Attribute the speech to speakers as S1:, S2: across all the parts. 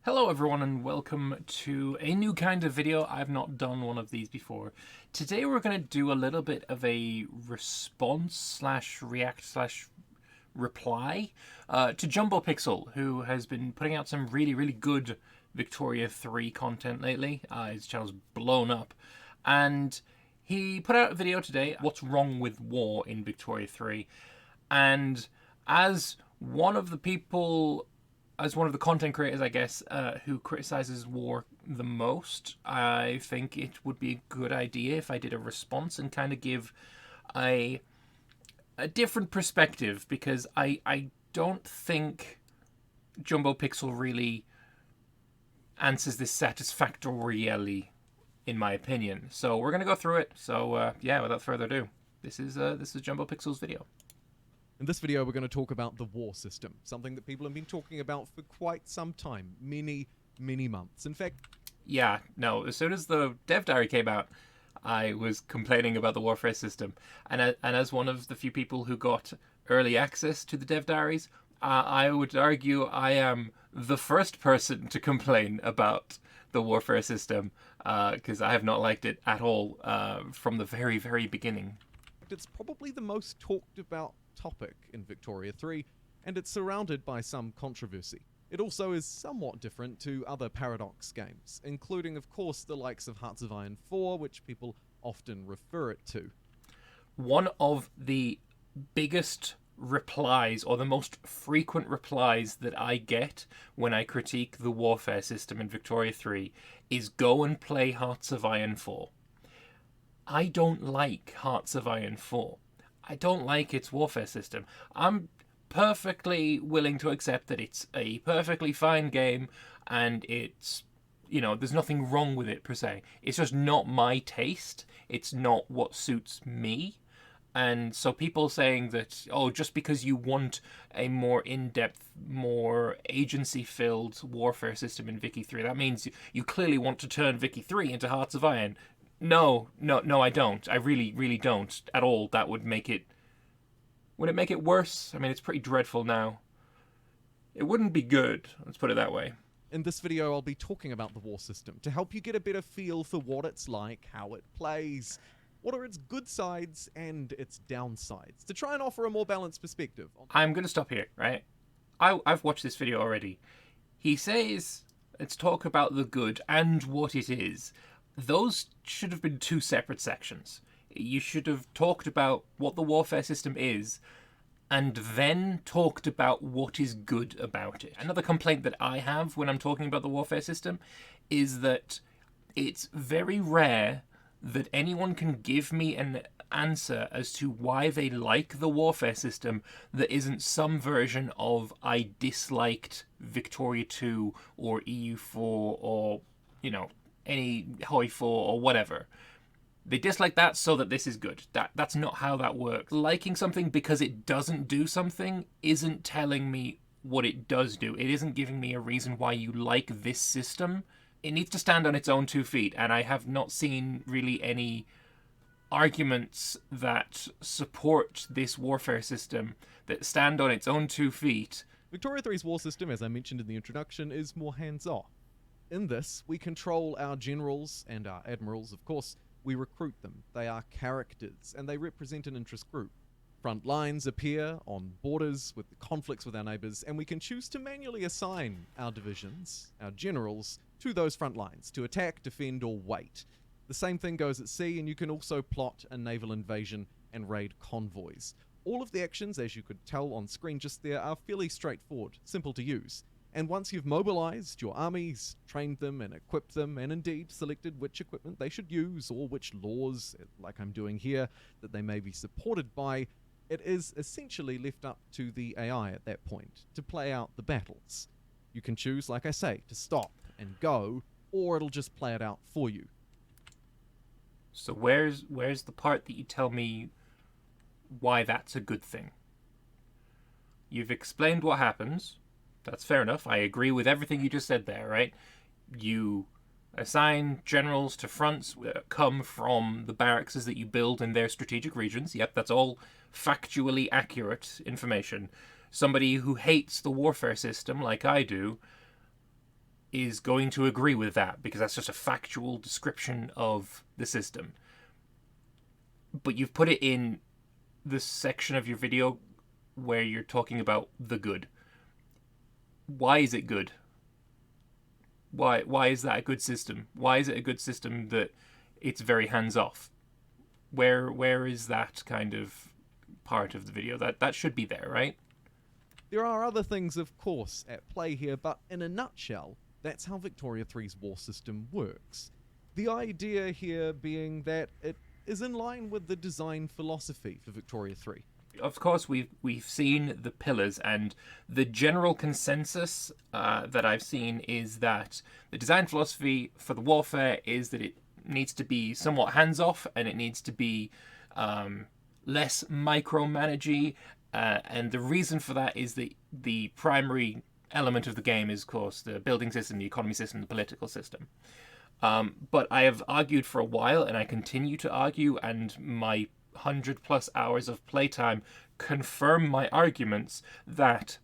S1: Hello everyone and welcome to a new kind of video. I've not done one of these before. Today we're going to do a little bit of a response slash react slash reply to JumboPixel, who has been putting out some really good Victoria 3 content lately. His channel's blown up, and he put out a video today, what's wrong with war in Victoria 3, and as one of the people, as one of the content creators, I guess, who criticizes war the most, I think it would be a good idea if I did a response and kind of give a different perspective, because I don't think JumboPixel really answers this satisfactorily, in my opinion. So we're gonna go through it. So yeah, without further ado, this is JumboPixel's video.
S2: In this video, we're going to talk about the war system, something that people have been talking about for quite some time, many months. In fact,
S1: yeah, no, as soon as the dev diary came out, I was complaining about the warfare system. And as one of the few people who got early access to the dev diaries, I would argue I am the first person to complain about the warfare system, because I have not liked it at all from the very beginning.
S2: it's probably the most talked about topic in Victoria 3, and it's surrounded by some controversy. It also is somewhat different to other Paradox games, including of course the likes of Hearts of Iron 4, which people often refer it to.
S1: One of the biggest replies, or the most frequent replies, that I get when I critique the warfare system in Victoria 3 is go and play Hearts of Iron 4. I don't like Hearts of Iron 4. I don't like its warfare system. I'm perfectly willing to accept that it's a perfectly fine game and it's, there's nothing wrong with it per se. It's just not my taste. It's not what suits me. And so people saying that, oh, just because you want a more in-depth, more agency-filled warfare system in Vicky 3, that means you clearly want to turn Vicky 3 into Hearts of Iron. No, I don't. I really don't at all. That would make it... Would it make it worse? I mean, it's pretty dreadful now. It wouldn't be good, let's put it that way.
S2: In this video, I'll be talking about the war system to help you get a better feel for what it's like, how it plays, what are its good sides and its downsides, to try and offer a more balanced perspective.
S1: I'm going to stop here, right? I've watched this video already. He says, let's talk about the good and what it is. Those should have been two separate sections. You should have talked about what the warfare system is and then talked about what is good about it. Another complaint that I have when I'm talking about the warfare system is that it's very rare that anyone can give me an answer as to why they like the warfare system that isn't some version of I disliked Victoria 2 or EU4 or, any Hoi 4 or whatever. They dislike that so that this is good. That's not how that works. Liking something because it doesn't do something isn't telling me what it does do. It isn't giving me a reason why you like this system. It needs to stand on its own 2 feet, and I have not seen really any arguments that support this warfare system that stand on its own 2 feet.
S2: Victoria 3's war system, as I mentioned in the introduction, is more hands-off. In this, we control our generals and our admirals, of course. We recruit them. They are characters, and they represent an interest group. Front lines appear on borders with conflicts with our neighbors, and we can choose to manually assign our divisions, our generals, to those front lines to attack, defend, or wait. The same thing goes at sea, and you can also plot a naval invasion and raid convoys. All of the actions, as you could tell on screen just there, are fairly straightforward, simple to use. And once you've mobilized your armies, trained them and equipped them, and indeed selected which equipment they should use or which laws, like I'm doing here, that they may be supported by, it is essentially left up to the AI at that point to play out the battles. You can choose, like I say, to stop and go, or it'll just play it out for you.
S1: So where's the part that you tell me why that's a good thing? You've explained what happens. That's fair enough. I agree with everything you just said there, right? You assign generals to fronts that come from the barracks that you build in their strategic regions. Yep, that's all factually accurate information. Somebody who hates the warfare system, like I do, is going to agree with that because that's just a factual description of the system. But you've put it in the section of your video where you're talking about the good. Why is it good? Why is that a good system? Why is it a good system that it's very hands-off? Where is that kind of part of the video? That should be there, right?
S2: There are other things, of course, at play here, but in a nutshell, that's how Victoria 3's war system works. The idea here being that it is in line with the design philosophy for Victoria 3.
S1: Of course, we've seen the pillars, and the general consensus that I've seen is that the design philosophy for the warfare is that it needs to be somewhat hands-off, and it needs to be less micromanagey. And the reason for that is that the primary element of the game is, of course, the building system, the economy system, the political system. But I have argued for a while, and I continue to argue, and my 100+ hours of playtime confirm my arguments that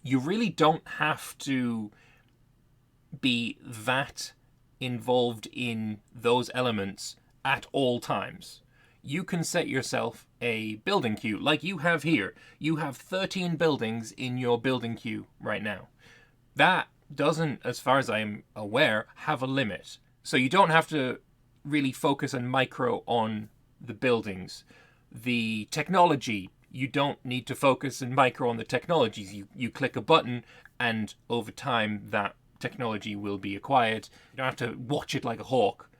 S1: you really don't have to be that involved in those elements at all times. You can set yourself a building queue like you have here. You have 13 buildings in your building queue right now. That doesn't, as far as I'm aware, have a limit. So you don't have to really focus on micro on the buildings. The technology, you don't need to focus in micro on the technologies. You click a button, and over time that technology will be acquired. You don't have to watch it like a hawk.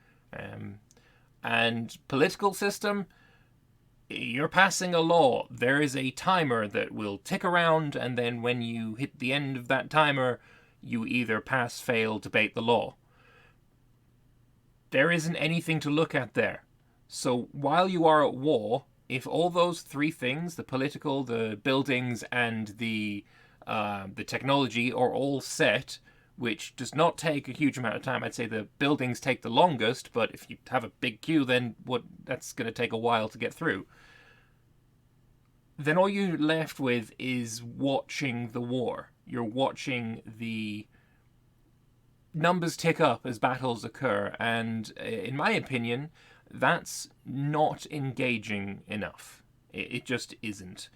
S1: And political system, you're passing a law. There is a timer that will tick around, and then when you hit the end of that timer, you either pass, fail, debate the law. There isn't anything to look at there. So while you are at war, if all those three things, the political, the buildings, and the technology are all set, which does not take a huge amount of time. I'd say the buildings take the longest, but if you have a big queue, then that's going to take a while to get through. Then all you're left with is watching the war. You're watching the numbers tick up as battles occur, and in my opinion, that's not engaging enough. It just isn't.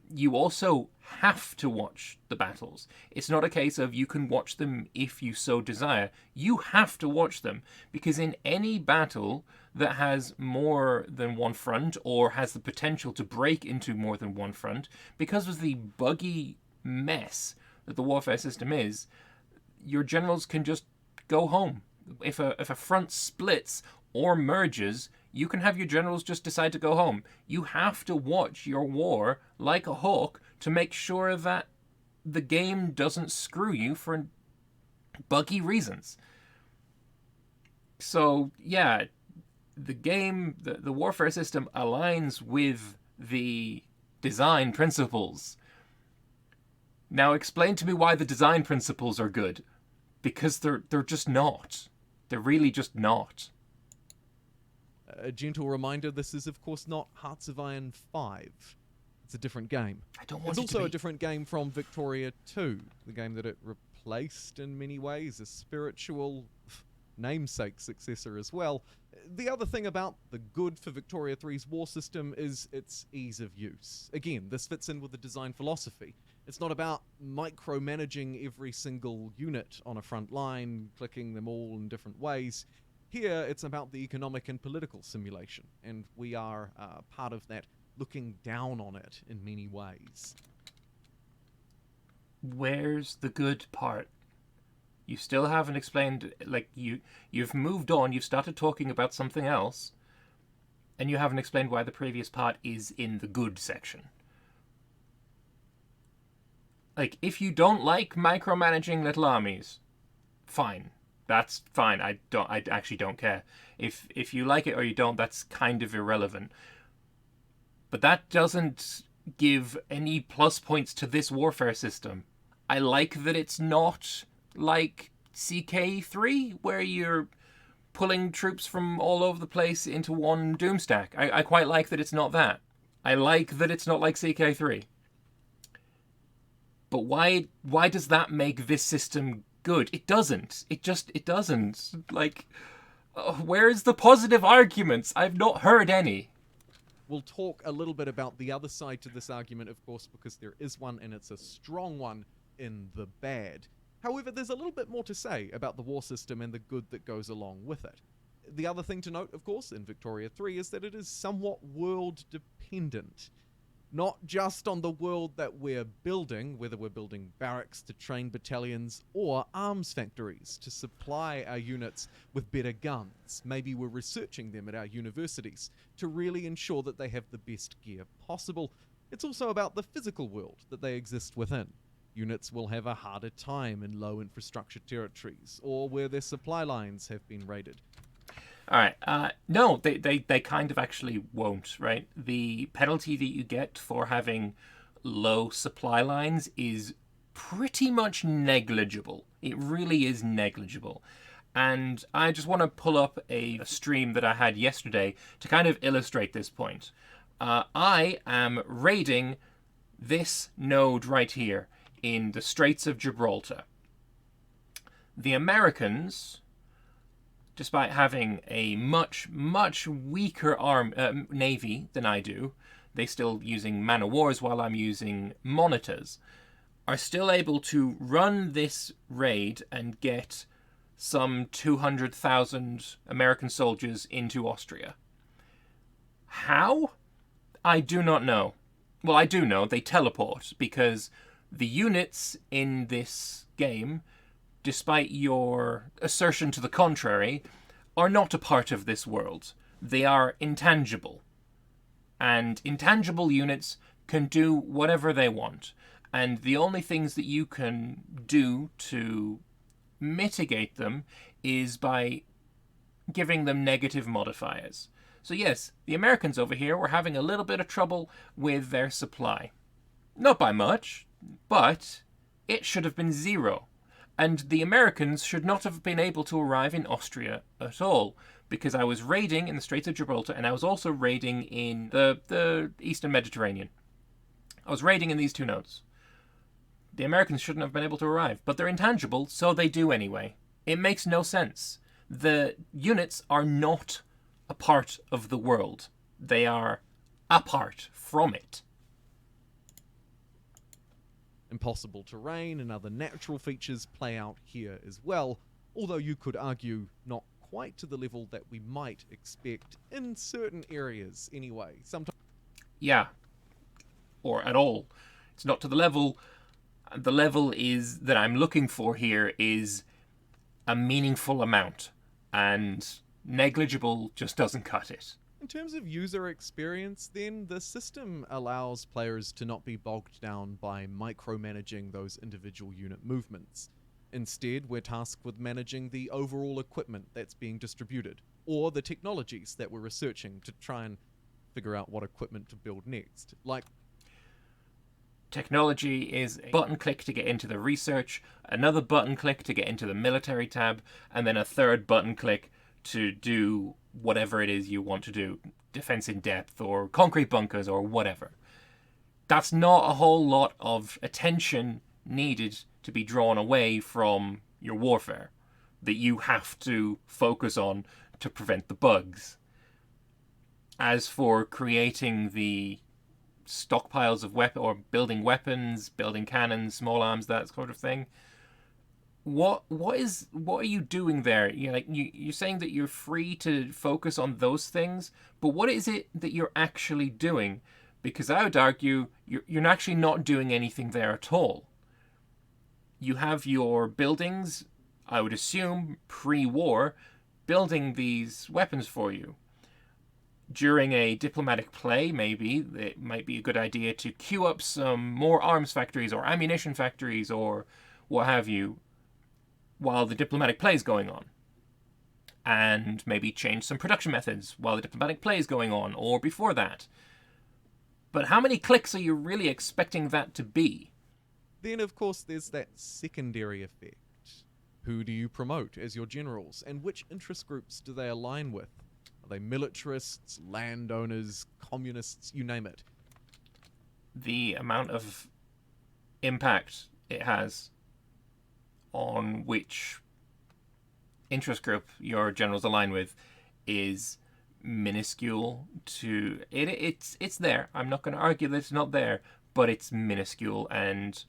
S1: You also have to watch the battles. It's not a case of you can watch them if you so desire. You have to watch them, because in any battle that has more than one front or has the potential to break into more than one front, because of the buggy mess that the warfare system is, your generals can just go home. If a front splits or merges, you can have your generals just decide to go home. You have to watch your war like a hawk to make sure that the game doesn't screw you for buggy reasons. So, yeah, the game, the warfare system aligns with the design principles. Now explain to me why the design principles are good. Because they're just not. They're really just not.
S2: A gentle reminder, this is of course not Hearts of Iron 5. It's a different game.
S1: I don't want
S2: It's
S1: it to
S2: also
S1: be.
S2: a different game from Victoria 2, the game that it replaced in many ways, a spiritual namesake successor as well. The other thing about the good for Victoria 3's war system is its ease of use. Again, this fits in with the design philosophy. It's not about micromanaging every single unit on a front line, clicking them all in different ways. Here, it's about the economic and political simulation, and we are part of that, looking down on it in many ways.
S1: Where's the good part? You still haven't explained, like, you've moved on, you've started talking about something else, and you haven't explained why the previous part is in the good section. Like, if you don't like micromanaging little armies, fine. That's fine. I actually don't care. If you like it or you don't, that's kind of irrelevant. But that doesn't give any plus points to this warfare system. I like that it's not like CK3, where you're pulling troops from all over the place into one doomstack. I quite like that it's not that. I like that it's not like CK3. But why does that make this system good. It doesn't. It doesn't. Like, where's the positive arguments? I've not heard any.
S2: We'll talk a little bit about the other side to this argument, of course, because there is one, and it's a strong one in the bad. However, there's a little bit more to say about the war system and the good that goes along with it. The other thing to note, of course, in Victoria 3 is that it is somewhat world-dependent. Not just on the world that we're building, whether we're building barracks to train battalions or arms factories to supply our units with better guns. Maybe we're researching them at our universities to really ensure that they have the best gear possible. It's also about the physical world that they exist within. Units will have a harder time in low infrastructure territories or where their supply lines have been raided.
S1: All right. No, they kind of actually won't, right? The penalty that you get for having low supply lines is pretty much negligible. It really is negligible. And I just want to pull up a stream that I had yesterday to kind of illustrate this point. I am raiding this node right here in the Straits of Gibraltar. The Americans, despite having a much, much weaker navy than I do, they still using man o' wars while I'm using monitors, are still able to run this raid and get some 200,000 American soldiers into Austria. How? I do not know. Well, I do know. They teleport, because the units in this game, despite your assertion to the contrary, are not a part of this world. They are intangible. And intangible units can do whatever they want. And the only things that you can do to mitigate them is by giving them negative modifiers. So yes, the Americans over here were having a little bit of trouble with their supply. Not by much, but it should have been 0. And the Americans should not have been able to arrive in Austria at all, because I was raiding in the Straits of Gibraltar, and I was also raiding in the Eastern Mediterranean. I was raiding in these 2 nodes. The Americans shouldn't have been able to arrive, but they're intangible, so they do anyway. It makes no sense. The units are not a part of the world. They are apart from it.
S2: Impossible terrain and other natural features play out here as well, although you could argue not quite to the level that we might expect in certain areas anyway. Sometimes,
S1: yeah, or at all. It's not to the level. The level is that I'm looking for here is a meaningful amount, and negligible just doesn't cut it.
S2: in terms of user experience, then the system allows players to not be bogged down by micromanaging those individual unit movements. Instead, we're tasked with managing the overall equipment that's being distributed, or the technologies that we're researching to try and figure out what equipment to build next. Like,
S1: technology is a button click to get into the research, another button click to get into the military tab, and then a third button click to do whatever it is you want to do. Defense in depth, or concrete bunkers, or whatever. That's not a whole lot of attention needed to be drawn away from your warfare that you have to focus on to prevent the bugs. As for creating the stockpiles of weapons, or building weapons, building cannons, small arms, that sort of thing, what are you doing there? You're saying that you're free to focus on those things, but what is it that you're actually doing? Because I would argue you're actually not doing anything there at all. You have your buildings, I would assume, pre-war, building these weapons for you. During a diplomatic play, maybe, it might be a good idea to queue up some more arms factories or ammunition factories or what have you while the diplomatic play is going on. And maybe change some production methods while the diplomatic play is going on, or before that. But how many clicks are you really expecting that to be?
S2: then of course there's that secondary effect. Who do you promote as your generals, and which interest groups do they align with? Are they militarists, landowners, communists, you name it?
S1: The amount of impact it has on which interest group your generals align with is minuscule to it's there. I'm not going to argue that it's not there, but it's minuscule. And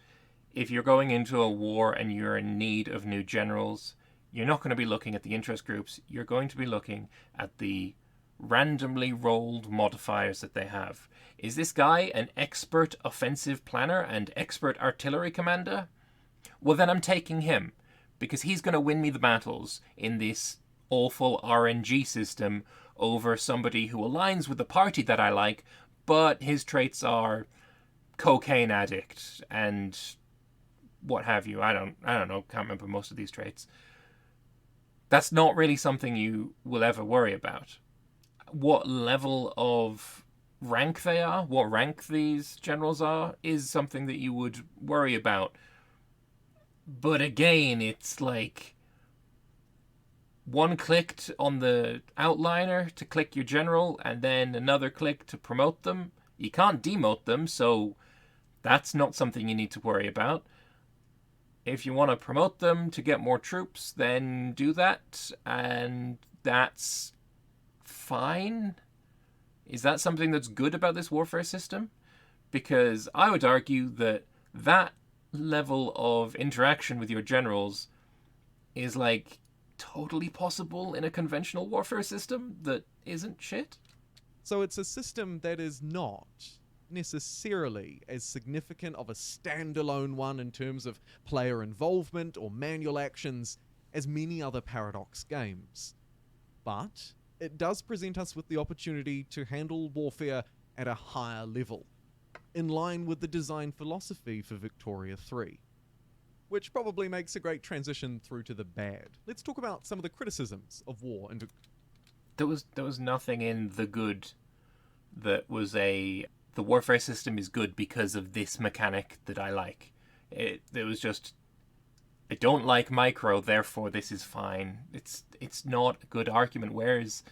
S1: if you're going into a war and you're in need of new generals, you're not going to be looking at the interest groups. You're going to be looking at the randomly rolled modifiers that they have. Is this guy an expert offensive planner and expert artillery commander? Well, then I'm taking him, because he's going to win me the battles in this awful RNG system over somebody who aligns with the party that I like, but his traits are cocaine addict and what have you. I don't know, can't remember most of these traits. That's not really something you will ever worry about. What level of rank they are, what rank these generals are, is something that you would worry about. But again, it's like one click on the outliner to click your general, and then another click to promote them. You can't demote them, so that's not something you need to worry about. If you want to promote them to get more troops, then do that, and that's fine. Is that something that's good about this warfare system? Because I would argue that that level of interaction with your generals is like totally possible in a conventional warfare system that isn't shit.
S2: So it's a system that is not necessarily as significant of a standalone one in terms of player involvement or manual actions as many other Paradox games. But it does present us with the opportunity to handle warfare at a higher level, in line with the design philosophy for Victoria 3. Which probably makes a great transition through to the bad. Let's talk about some of the criticisms of war. And
S1: There was nothing in the good that was the warfare system is good because of this mechanic that I like. It was just, I don't like micro, therefore this is fine. It's not a good argument. Where's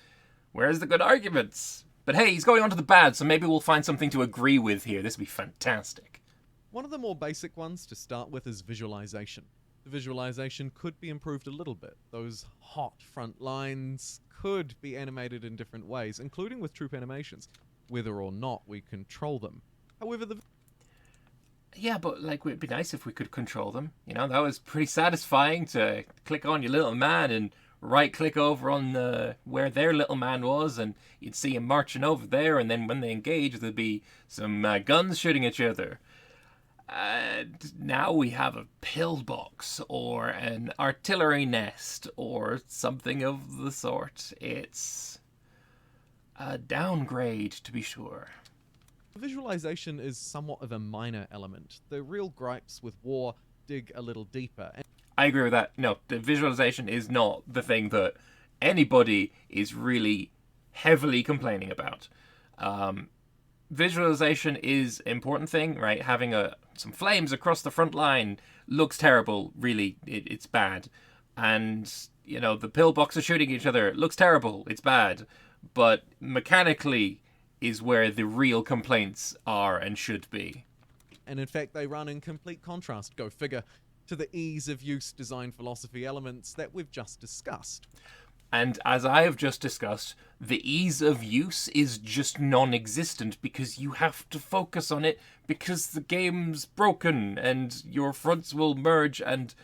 S1: the good arguments? But hey, he's going on to the bad, so maybe we'll find something to agree with here. This would be fantastic.
S2: One of the more basic ones to start with is visualization. The visualization could be improved a little bit. Those hot front lines could be animated in different ways, including with troop animations, whether or not we control them. However,
S1: Yeah, but like it'd be nice if we could control them. You know, that was pretty satisfying to click on your little man and right click over on where their little man was, and you'd see him marching over there, and then when they engage there'd be some guns shooting at each other. Now we have a pillbox or an artillery nest or something of the sort. It's a downgrade, to be sure.
S2: visualization is somewhat of a minor element. The real gripes with war dig a little deeper.
S1: I agree with that. No, the visualization is not the thing that anybody is really heavily complaining about. Visualization is an important thing, right? Having some flames across the front line looks terrible. Really, it's bad. And, you know, the pillboxes shooting each other looks terrible. It's bad. But mechanically is where the real complaints are and should be.
S2: And in fact, they run in complete contrast, go figure, to the ease of use design philosophy elements that we've just discussed.
S1: And as I have just discussed, the ease of use is just non-existent because you have to focus on it because the game's broken and your fronts will merge and,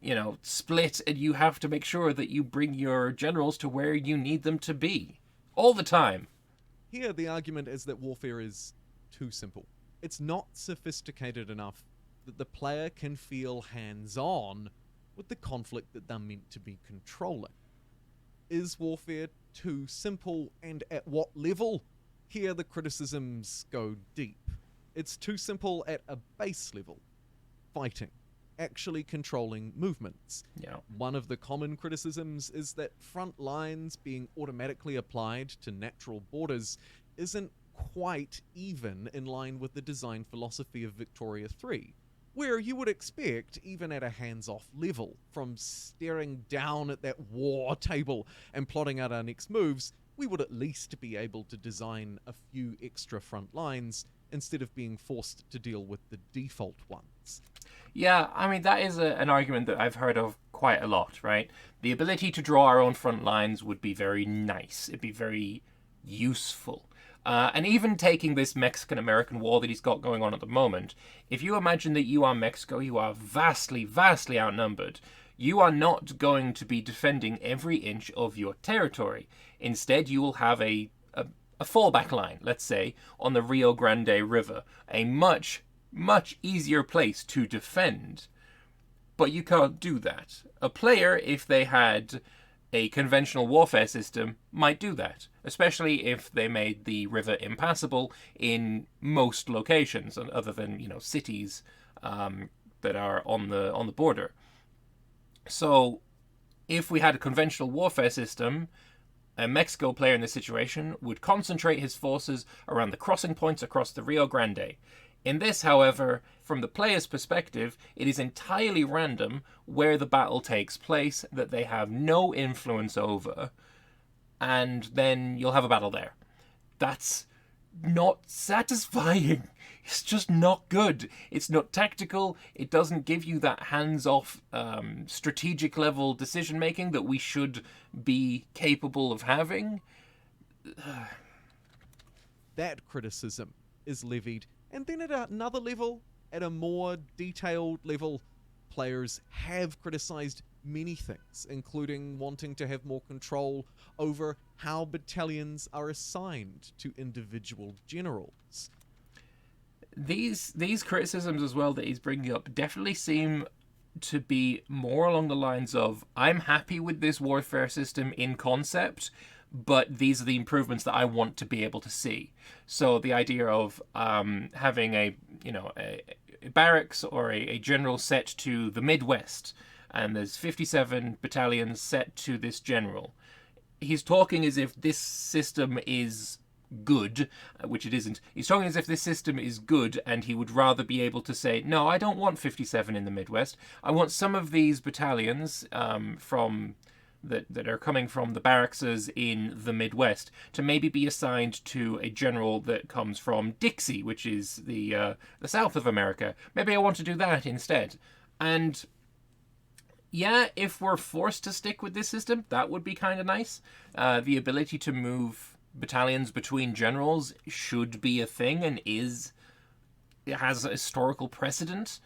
S1: you know, split, and you have to make sure that you bring your generals to where you need them to be. All the time.
S2: Here, the argument is that warfare is too simple. It's not sophisticated enough that the player can feel hands-on with the conflict that they're meant to be controlling. Is warfare too simple, and at what level? Here the criticisms go deep. It's too simple at a base level. Fighting. Actually controlling movements.
S1: Yeah.
S2: One of the common criticisms is that front lines being automatically applied to natural borders isn't quite even in line with the design philosophy of Victoria 3. Where you would expect, even at a hands-off level, from staring down at that war table and plotting out our next moves, we would at least be able to design a few extra front lines instead of being forced to deal with the default ones.
S1: Yeah, I mean, that is an argument that I've heard of quite a lot, right? The ability to draw our own front lines would be very nice. It'd be very useful. And even taking this Mexican-American war that he's got going on at the moment, if you imagine that you are Mexico, you are vastly, vastly outnumbered. You are not going to be defending every inch of your territory. Instead, you will have a fallback line, let's say, on the Rio Grande River, a much, much easier place to defend. But you can't do that. A player, if they had a conventional warfare system, might do that, especially if they made the river impassable in most locations, other than cities that are on the border. So, if we had a conventional warfare system, a Mexico player in this situation would concentrate his forces around the crossing points across the Rio Grande. In this, however, from the player's perspective, it is entirely random where the battle takes place that they have no influence over, and then you'll have a battle there. That's not satisfying. It's just not good. It's not tactical. It doesn't give you that hands-off, strategic level decision making that we should be capable of having.
S2: That criticism is levied, and then at another level, at a more detailed level, players have criticized many things, including wanting to have more control over how battalions are assigned to individual generals.
S1: These criticisms as well that he's bringing up definitely seem to be more along the lines of, I'm happy with this warfare system in concept, but these are the improvements that I want to be able to see. So the idea of having a barracks or a general set to the Midwest, and there's 57 battalions set to this general. He's talking as if this system is good, which it isn't. He's talking as if this system is good, and he would rather be able to say, no, I don't want 57 in the Midwest. I want some of these battalions from that are coming from the barracks in the Midwest to maybe be assigned to a general that comes from Dixie, which is the south of America. Maybe I want to do that instead. And yeah, if we're forced to stick with this system, that would be kind of nice. The ability to move battalions between generals should be a thing, and it has a historical precedent.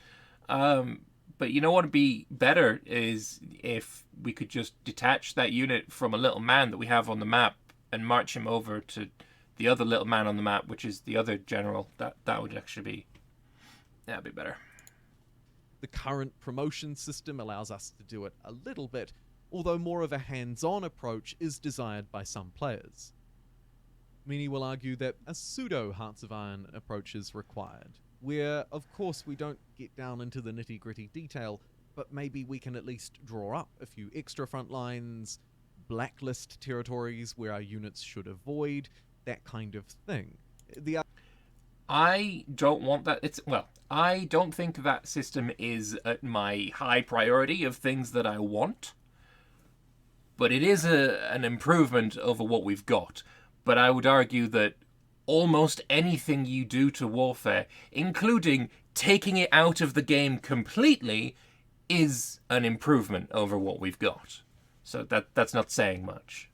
S1: But you know what would be better is if we could just detach that unit from a little man that we have on the map and march him over to the other little man on the map, which is the other general. That would actually be, that'd be better.
S2: The current promotion system allows us to do it a little bit, although more of a hands-on approach is desired by some players. Many will argue that a pseudo Hearts of Iron approach is required, where, of course, we don't get down into the nitty-gritty detail, but maybe we can at least draw up a few extra front lines, blacklist territories where our units should avoid, that kind of thing.
S1: I don't want that. I don't think that system is at my high priority of things that I want, but it is an improvement over what we've got. But I would argue that almost anything you do to warfare, including taking it out of the game completely, is an improvement over what we've got. So that's not saying much.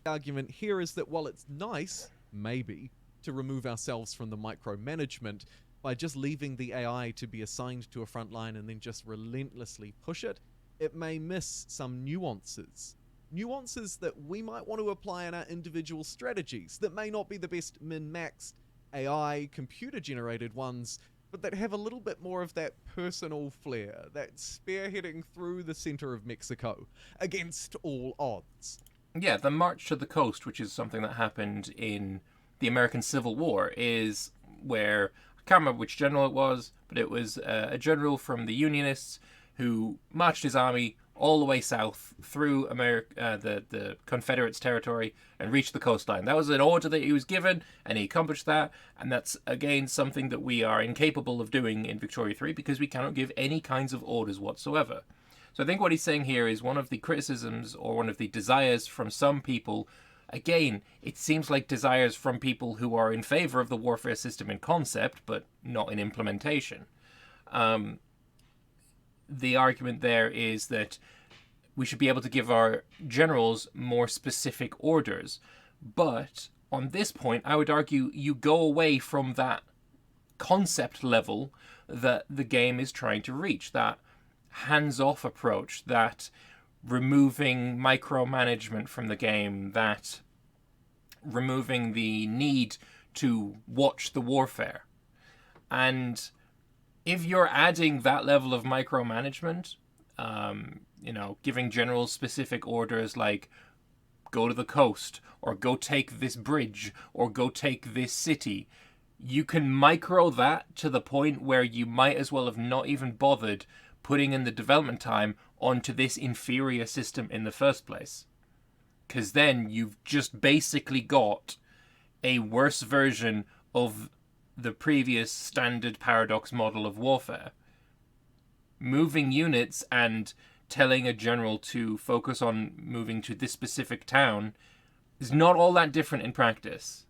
S2: The argument here is that while it's nice, maybe, to remove ourselves from the micromanagement by just leaving the AI to be assigned to a front line and then just relentlessly push it, it may miss some nuances. Nuances that we might want to apply in our individual strategies that may not be the best min-maxed AI computer-generated ones, but that have a little bit more of that personal flair, that spearheading through the center of Mexico against all odds.
S1: Yeah, the march to the coast, which is something that happened in the American Civil War, is where, I can't remember which general it was, but it was a general from the Unionists who marched his army all the way south through the Confederates' territory and reached the coastline. That was an order that he was given, and he accomplished that, and that's, again, something that we are incapable of doing in Victoria 3 because we cannot give any kinds of orders whatsoever. So I think what he's saying here is one of the criticisms or one of the desires from some people Again, it seems like desires from people who are in favor of the warfare system in concept, but not in implementation. The argument there is that we should be able to give our generals more specific orders. But on this point, I would argue you go away from that concept level that the game is trying to reach, that hands-off approach, that removing micromanagement from the game, that removing the need to watch the warfare. And if you're adding that level of micromanagement, giving generals specific orders like go to the coast, or go take this bridge, or go take this city, you can micro that to the point where you might as well have not even bothered putting in the development time onto this inferior system in the first place. Because then you've just basically got a worse version of the previous standard paradox model of warfare. Moving units and telling a general to focus on moving to this specific town is not all that different in practice.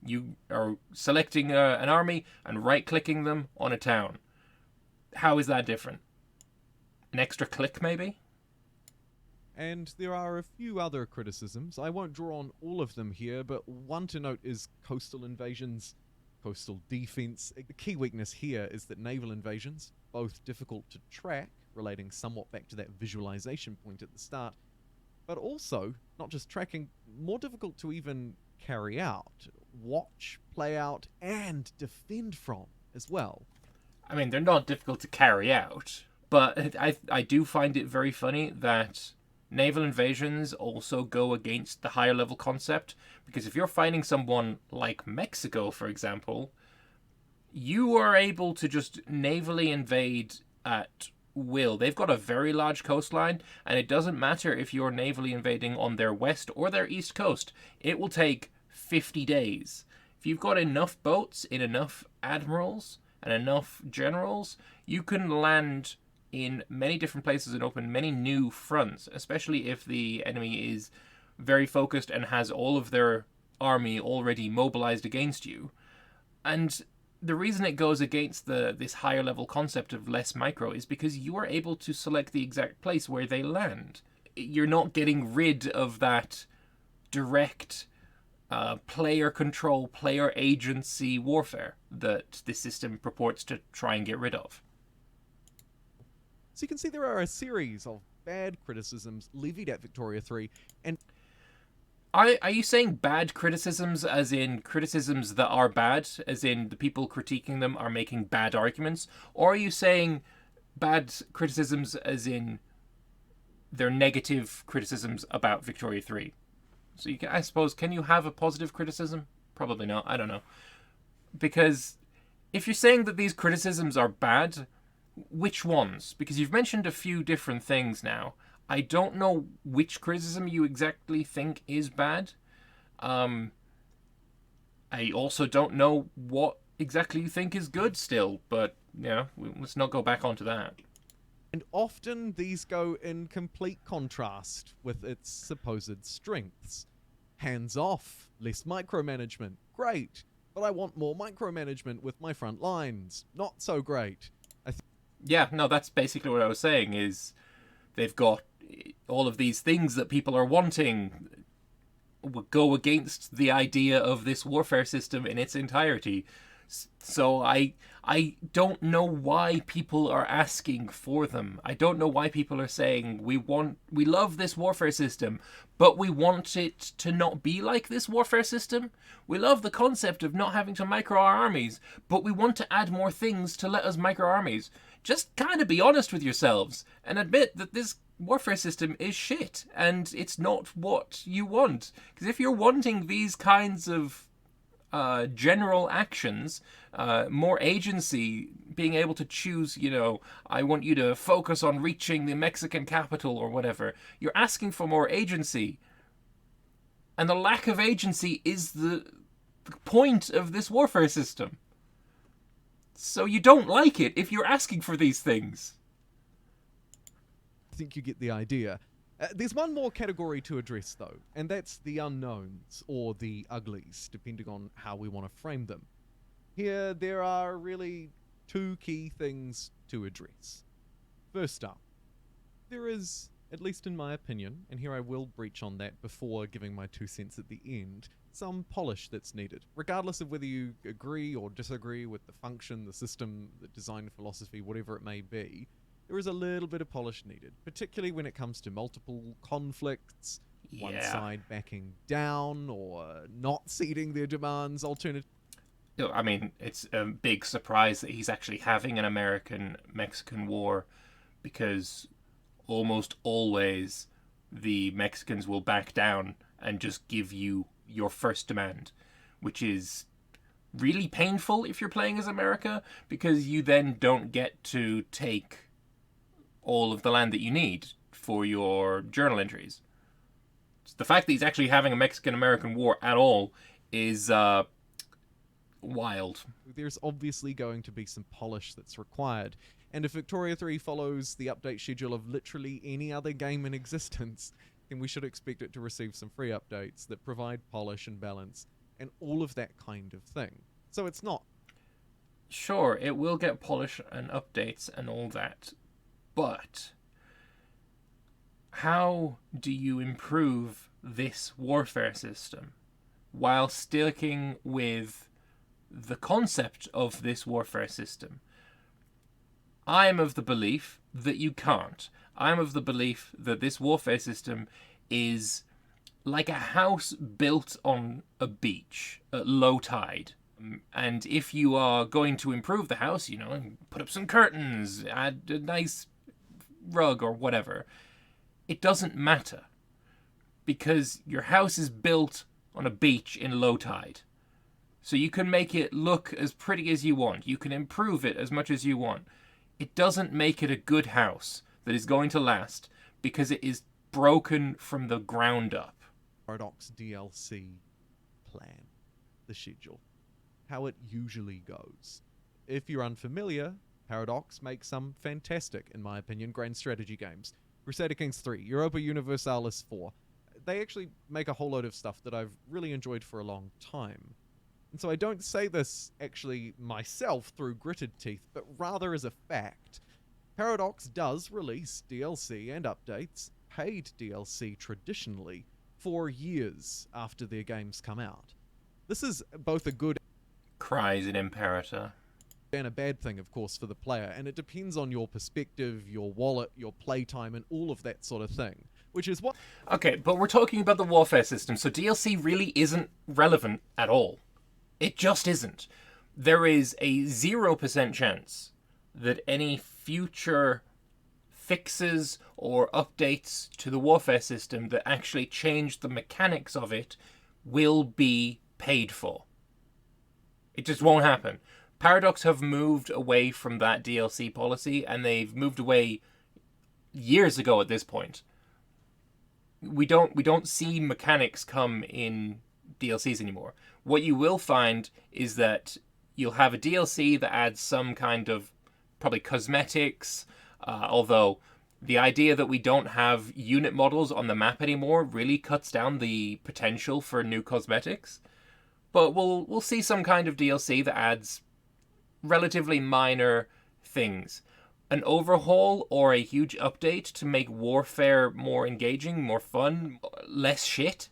S1: You are selecting an army and right-clicking them on a town. How is that different? An extra click, maybe?
S2: And there are a few other criticisms. I won't draw on all of them here, but one to note is coastal invasions, coastal defense. The key weakness here is that naval invasions, both difficult to track, relating somewhat back to that visualization point at the start, but also, not just tracking, more difficult to even carry out, watch, play out, and defend from as well.
S1: I mean, they're not difficult to carry out, but I do find it very funny that naval invasions also go against the higher level concept, because if you're fighting someone like Mexico, for example, you are able to just navally invade at will. They've got a very large coastline, and it doesn't matter if you're navally invading on their west or their east coast. It will take 50 days. If you've got enough boats in enough admirals and enough generals, you can land in many different places and open many new fronts, especially if the enemy is very focused and has all of their army already mobilized against you. And the reason it goes against this higher level concept of less micro is because you are able to select the exact place where they land. You're not getting rid of that direct player control, player agency warfare that this system purports to try and get rid of.
S2: So you can see there are a series of bad criticisms levied at Victoria 3, and
S1: Are you saying bad criticisms as in criticisms that are bad, as in the people critiquing them are making bad arguments? Or are you saying bad criticisms as in they're negative criticisms about Victoria 3? So you can, I suppose, can you have a positive criticism? Probably not, I don't know. Because if you're saying that these criticisms are bad, which ones? Because you've mentioned a few different things now. I don't know which criticism you exactly think is bad. I also don't know what exactly you think is good still, but, let's not go back onto that.
S2: And often these go in complete contrast with its supposed strengths. Hands off, less micromanagement, great. But I want more micromanagement with my front lines, not so great.
S1: Yeah, no, that's basically what I was saying, is they've got all of these things that people are wanting go against the idea of this warfare system in its entirety. So I don't know why people are asking for them. I don't know why people are saying we love this warfare system, but we want it to not be like this warfare system. We love the concept of not having to micro our armies, but we want to add more things to let us micro armies. Just kind of be honest with yourselves and admit that this warfare system is shit and it's not what you want. Because if you're wanting these kinds of general actions, more agency, being able to choose, I want you to focus on reaching the Mexican capital or whatever, you're asking for more agency. And the lack of agency is the point of this warfare system. So you don't like it if you're asking for these things.
S2: I think you get the idea. There's one more category to address, though, and that's the unknowns, or the uglies, depending on how we want to frame them. Here, there are really two key things to address. First up, there is, at least in my opinion, and here I will breach on that before giving my 2 cents at the end, some polish that's needed. Regardless of whether you agree or disagree with the function, the system, the design philosophy, whatever it may be, there is a little bit of polish needed, particularly when it comes to multiple conflicts, one side backing down or not ceding their demands, alternative.
S1: I mean, it's a big surprise that he's actually having an American-Mexican war, because almost always the Mexicans will back down and just give you your first demand, which is really painful if you're playing as America, because you then don't get to take all of the land that you need for your journal entries. So the fact that he's actually having a Mexican-American war at all is wild.
S2: There's obviously going to be some polish that's required, and if Victoria 3 follows the update schedule of literally any other game in existence, then we should expect it to receive some free updates that provide polish and balance and all of that kind of thing. So it's not...
S1: Sure, it will get polish and updates and all that, but how do you improve this warfare system while sticking with the concept of this warfare system? I am of the belief that you can't. I am of the belief that this warfare system is like a house built on a beach at low tide. And if you are going to improve the house, put up some curtains, add a nice rug or whatever, it doesn't matter, because your house is built on a beach in low tide. So you can make it look as pretty as you want. You can improve it as much as you want. It doesn't make it a good house that is going to last, because it is broken from the ground up.
S2: Paradox DLC plan, the schedule, how it usually goes. If you're unfamiliar, Paradox makes some fantastic, in my opinion, grand strategy games. Crusader Kings 3, Europa Universalis 4. They actually make a whole load of stuff that I've really enjoyed for a long time. And so I don't say this actually myself through gritted teeth, but rather as a fact. Paradox does release DLC and updates, paid DLC traditionally, for years after their games come out. This is both a good...
S1: Cries an imperator.
S2: And a bad thing, of course, for the player, and it depends on your perspective, your wallet, your playtime, and all of that sort of thing, which is what...
S1: Okay, but we're talking about the warfare system, so DLC really isn't relevant at all. It just isn't. There is a 0% chance that any future fixes or updates to the warfare system that actually change the mechanics of it will be paid for. It just won't happen. Paradox have moved away from that DLC policy, and they've moved away years ago at this point. We don't see mechanics come in DLCs anymore. What you will find is that you'll have a DLC that adds some kind of probably cosmetics, although the idea that we don't have unit models on the map anymore really cuts down the potential for new cosmetics. But we'll see some kind of DLC that adds relatively minor things. An overhaul or a huge update to make warfare more engaging, more fun, less shit,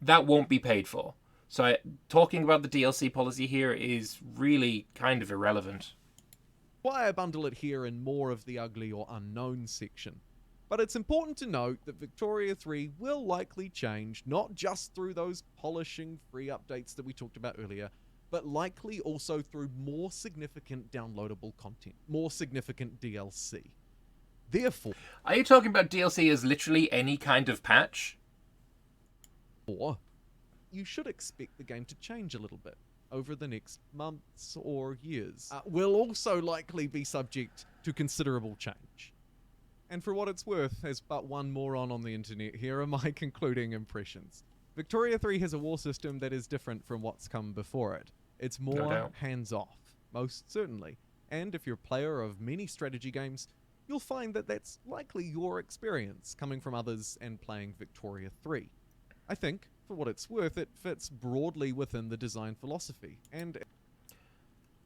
S1: that won't be paid for. So talking about the DLC policy here is really kind of irrelevant.
S2: Why I bundle it here in more of the ugly or unknown section. But it's important to note that Victoria 3 will likely change, not just through those polishing free updates that we talked about earlier, but likely also through more significant downloadable content, more significant DLC. Therefore...
S1: Are you talking about DLC as literally any kind of patch?
S2: Or you should expect the game to change a little bit over the next months or years. Will also likely be subject to considerable change. And for what it's worth, as but one moron on the internet, here are my concluding impressions. Victoria 3 has a war system that is different from what's come before it. It's more hands-off, most certainly. And if you're a player of many strategy games, you'll find that that's likely your experience coming from others and playing Victoria 3. I think, for what it's worth, it fits broadly within the design philosophy, and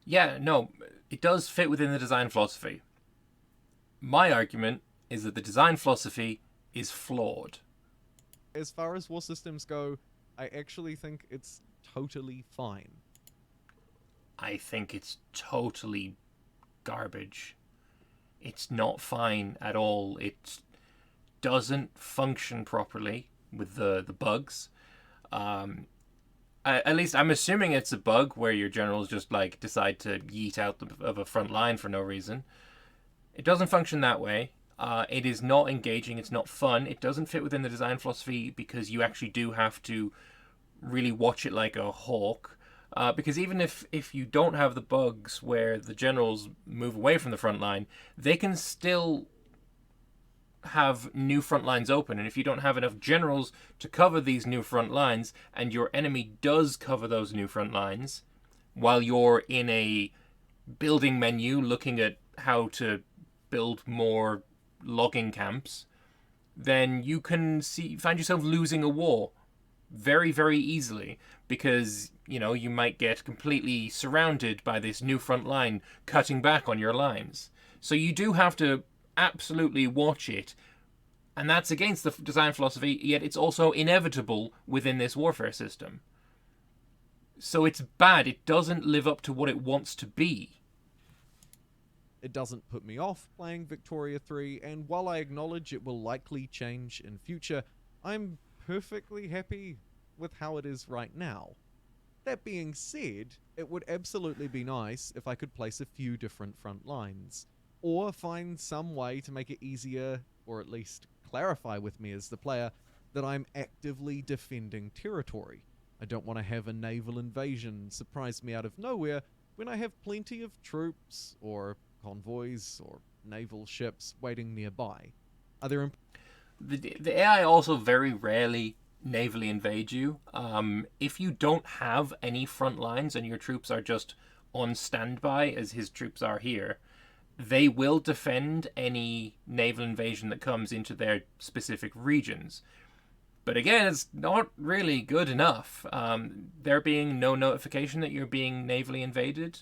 S1: Yeah, no, it does fit within the design philosophy. My argument is that the design philosophy is flawed.
S2: as far as war systems go, I actually think it's totally fine.
S1: I think it's totally garbage. It's not fine at all. It doesn't function properly with the bugs. At least I'm assuming it's a bug where your generals just like decide to yeet out of a front line for no reason. It doesn't function that way. It is not engaging. It's not fun. It doesn't fit within the design philosophy because you actually do have to really watch it like a hawk. Because even if you don't have the bugs where the generals move away from the front line, they can still have new front lines open. And if you don't have enough generals to cover these new front lines, and your enemy does cover those new front lines, while you're in a building menu looking at how to build more logging camps, then you can find yourself losing a war very, very easily because, you might get completely surrounded by this new front line cutting back on your lines. So you do have to absolutely watch it, and that's against the design philosophy, yet it's also inevitable within this warfare system. So it's bad. It doesn't live up to what it wants to be.
S2: It doesn't put me off playing Victoria 3, and while I acknowledge it will likely change in future, I'm perfectly happy with how it is right now. That being said, it would absolutely be nice if I could place a few different front lines, or find some way to make it easier, or at least clarify with me as the player, that I'm actively defending territory. I don't want to have a naval invasion surprise me out of nowhere when I have plenty of troops, or convoys, or naval ships waiting nearby. Are there
S1: The AI also very rarely navally invade you. If you don't have any front lines and your troops are just on standby, as his troops are here, they will defend any naval invasion that comes into their specific regions. But again, it's not really good enough. There being no notification that you're being navally invaded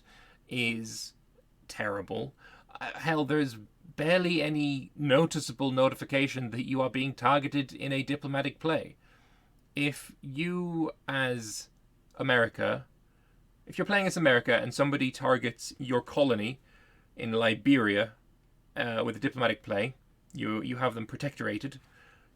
S1: is terrible. Hell, there's barely any noticeable notification that you are being targeted in a diplomatic play. If you, as America, if you're playing as America and somebody targets your colony in Liberia with a diplomatic play, you have them protectorated,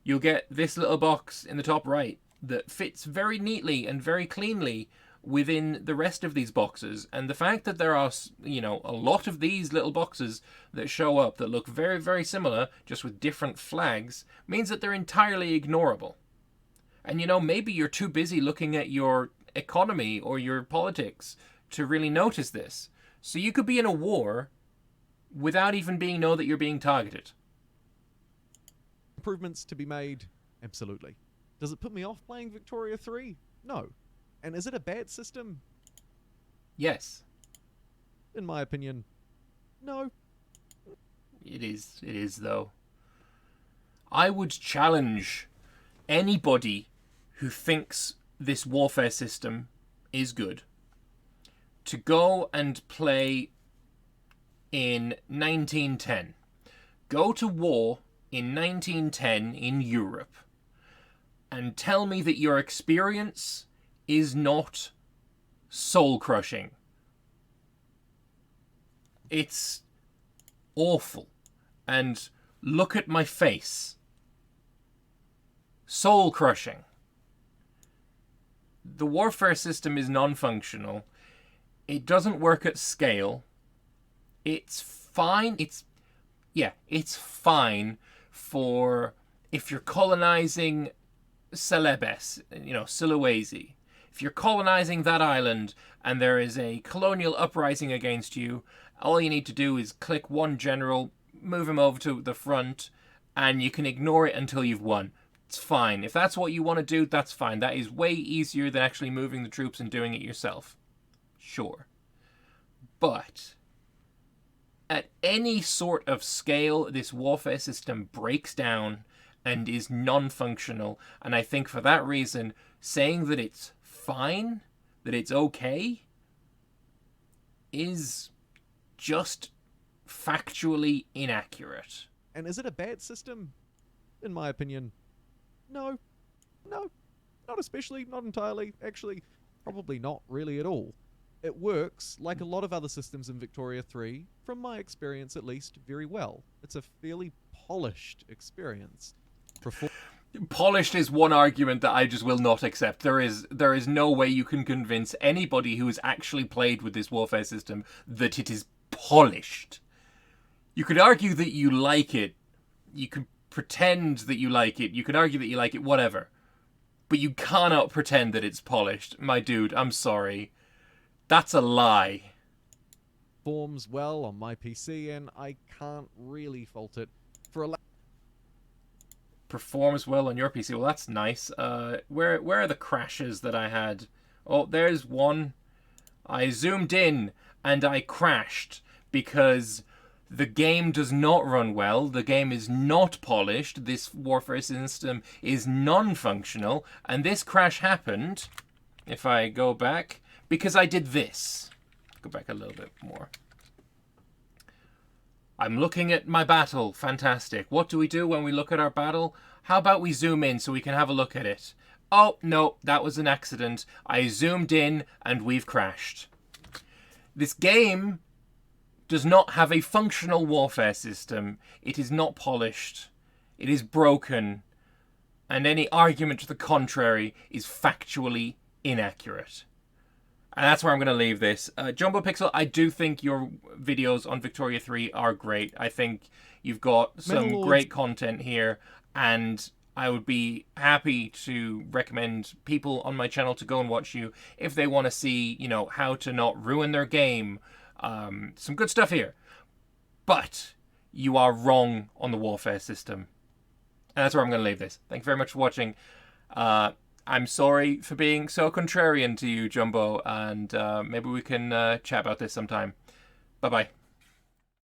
S1: you'll get this little box in the top right that fits very neatly and very cleanly within the rest of these boxes. And the fact that there are, a lot of these little boxes that show up that look very, very similar, just with different flags, means that they're entirely ignorable. And, maybe you're too busy looking at your economy or your politics to really notice this. So you could be in a war without even know that you're being targeted.
S2: improvements to be made? Absolutely. Does it put me off playing Victoria 3? No. And is it a bad system?
S1: Yes.
S2: In my opinion, no.
S1: It is though. I would challenge anybody who thinks this warfare system is good to go and play in 1910. Go to war in 1910 in Europe and tell me that your experience is not soul-crushing. It's awful. And look at my face. Soul-crushing. The warfare system is non-functional. It doesn't work at scale. It's fine. It's fine for if you're colonizing Celebes, Sulawesi. If you're colonizing that island and there is a colonial uprising against you, all you need to do is click one general, move him over to the front, and you can ignore it until you've won. It's fine. If that's what you want to do, that's fine. That is way easier than actually moving the troops and doing it yourself. Sure. But at any sort of scale, this warfare system breaks down and is non-functional. And I think for that reason, saying that it's fine, that it's okay, is just factually inaccurate.
S2: And is it a bad system? In my opinion, no. No. Not especially, not entirely. Actually, probably not really at all. It works, like a lot of other systems in Victoria 3, from my experience at least, very well. It's a fairly polished experience.
S1: Polished is one argument that I just will not accept. There is no way you can convince anybody who has actually played with this warfare system that it is polished. You could argue that you like it. You could pretend that you like it. You could argue that you like it, whatever. But you cannot pretend that it's polished. My dude, I'm sorry. That's a lie.
S2: Performs well on my PC, and I can't really fault it for a
S1: performs well on your PC. Well, that's nice. Where are the crashes that I had? Oh, there's one. I zoomed in and I crashed because the game does not run well. The game is not polished. This warfare system is non-functional, and this crash happened, if I go back, because I did this. Go back a little bit more. I'm looking at my battle. Fantastic. What do we do when we look at our battle? How about we zoom in so we can have a look at it? Oh, no, that was an accident. I zoomed in and we've crashed. This game does not have a functional warfare system. It is not polished. It is broken. And any argument to the contrary is factually inaccurate. And that's where I'm going to leave this. JumboPixel, I do think your videos on Victoria 3 are great. I think you've got some great content here, and I would be happy to recommend people on my channel to go and watch you if they want to see, you know, how to not ruin their game. Some good stuff here. But you are wrong on the warfare system. And that's where I'm going to leave this. Thank you very much for watching. I'm sorry for being so contrarian to you, Jumbo, and maybe we can chat about this sometime. Bye-bye.